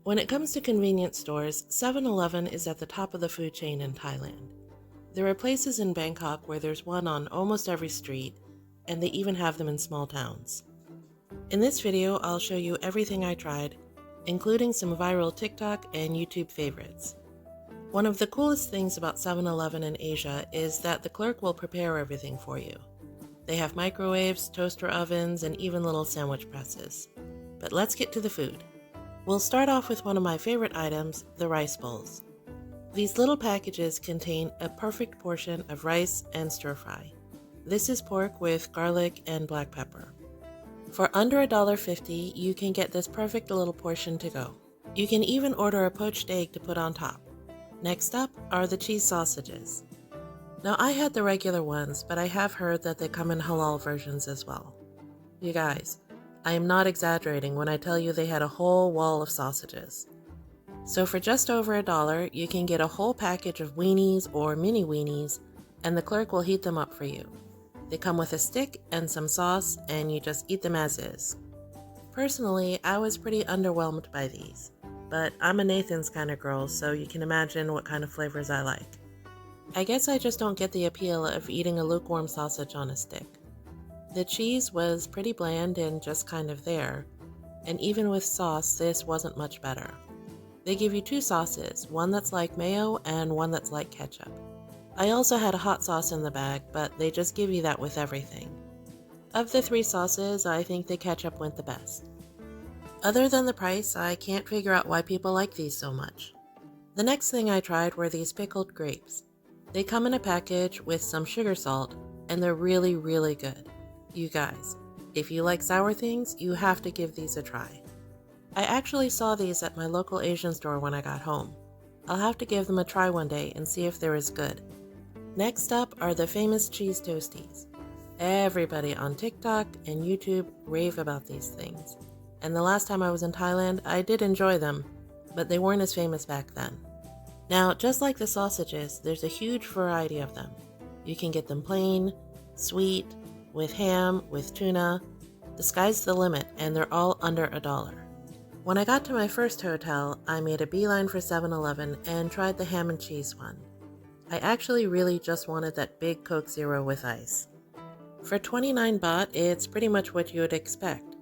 When it comes to convenience stores, 7-Eleven is at the top of the food chain in Thailand. There are places in Bangkok where there's one on almost every street, and they even have them in small towns. In this video, I'll show you everything I tried, including some viral TikTok and YouTube favorites. One of the coolest things about 7-Eleven in Asia is that the clerk will prepare everything for you. They have microwaves, toaster ovens, and even little sandwich presses. But let's get to the food. We'll start off with one of my favorite items, the rice bowls. These little packages contain a perfect portion of rice and stir fry. This is pork with garlic and black pepper. For under $1.50, you can get this perfect little portion to go. You can even order a poached egg to put on top. Next up are the cheese sausages. Now I had the regular ones, but I have heard that they come in halal versions as well. You guys, I am not exaggerating when I tell you they had a whole wall of sausages. So for just over $1, you can get a whole package of weenies or mini weenies, and the clerk will heat them up for you. They come with a stick and some sauce, and you just eat them as is. Personally, I was pretty underwhelmed by these, but I'm a Nathan's kind of girl, so you can imagine what kind of flavors I like. I guess I just don't get the appeal of eating a lukewarm sausage on a stick. The cheese was pretty bland and just kind of there, and even with sauce, this wasn't much better. They give you two sauces, one that's like mayo and one that's like ketchup. I also had a hot sauce in the bag, but they just give you that with everything. Of the three sauces, I think the ketchup went the best. Other than the price, I can't figure out why people like these so much. The next thing I tried were these pickled grapes. They come in a package with some sugar salt, and they're really, really good. You guys, if you like sour things, you have to give these a try. I actually saw these at my local Asian store when I got home. I'll have to give them a try one day and see if they're as good. Next up are the famous cheese toasties. Everybody on TikTok and YouTube rave about these things. And the last time I was in Thailand, I did enjoy them, but they weren't as famous back then. Now, just like the sausages, there's a huge variety of them. You can get them plain, sweet, with ham, with tuna. The sky's the limit, and they're all under $1. When I got to my first hotel, I made a beeline for 7-Eleven and tried the ham and cheese one. I actually really just wanted that big Coke Zero with ice. For 29 baht, it's pretty much what you would expect.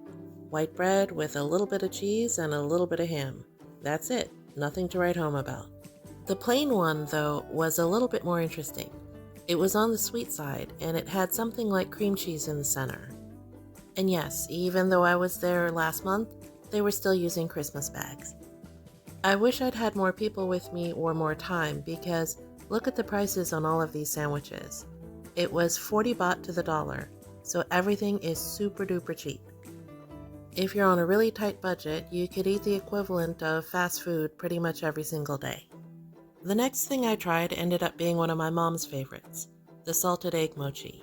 White bread with a little bit of cheese and a little bit of ham. That's it, nothing to write home about. The plain one, though, was a little bit more interesting. It was on the sweet side, and it had something like cream cheese in the center. And yes, even though I was there last month, they were still using Christmas bags. I wish I'd had more people with me or more time, because look at the prices on all of these sandwiches. It was 40 baht to the dollar, so everything is super duper cheap. If you're on a really tight budget, you could eat the equivalent of fast food pretty much every single day. The next thing I tried ended up being one of my mom's favorites, the salted egg mochi.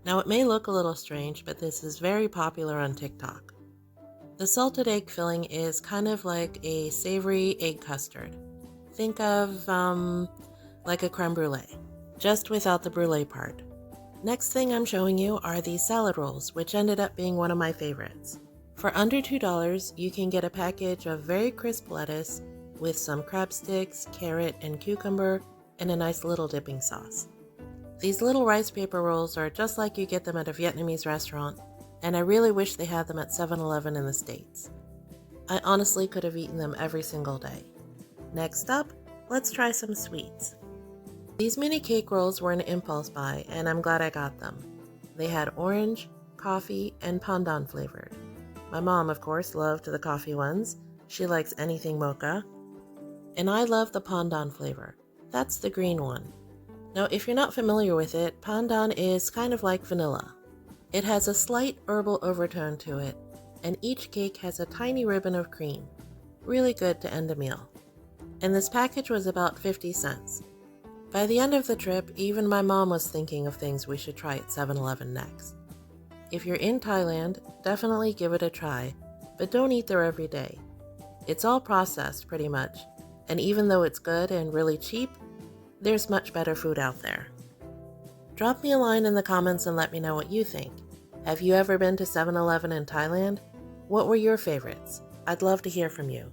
Now it may look a little strange, but this is very popular on TikTok. The salted egg filling is kind of like a savory egg custard. Think of, like a creme brulee, just without the brulee part. Next thing I'm showing you are these salad rolls, which ended up being one of my favorites. For under $2, you can get a package of very crisp lettuce with some crab sticks, carrot, and cucumber, and a nice little dipping sauce. These little rice paper rolls are just like you get them at a Vietnamese restaurant, and I really wish they had them at 7-Eleven in the States. I honestly could have eaten them every single day. Next up, let's try some sweets. These mini cake rolls were an impulse buy, and I'm glad I got them. They had orange, coffee, and pandan flavored. My mom, of course, loved the coffee ones. She likes anything mocha. And I love the pandan flavor. That's the green one. Now, if you're not familiar with it, pandan is kind of like vanilla. It has a slight herbal overtone to it, and each cake has a tiny ribbon of cream. Really good to end a meal. And this package was about 50 cents. By the end of the trip, even my mom was thinking of things we should try at 7-Eleven next. If you're in Thailand, definitely give it a try, but don't eat there every day. It's all processed pretty much, and even though it's good and really cheap, there's much better food out there. Drop me a line in the comments and let me know what you think. Have you ever been to 7-Eleven in Thailand? What were your favorites? I'd love to hear from you.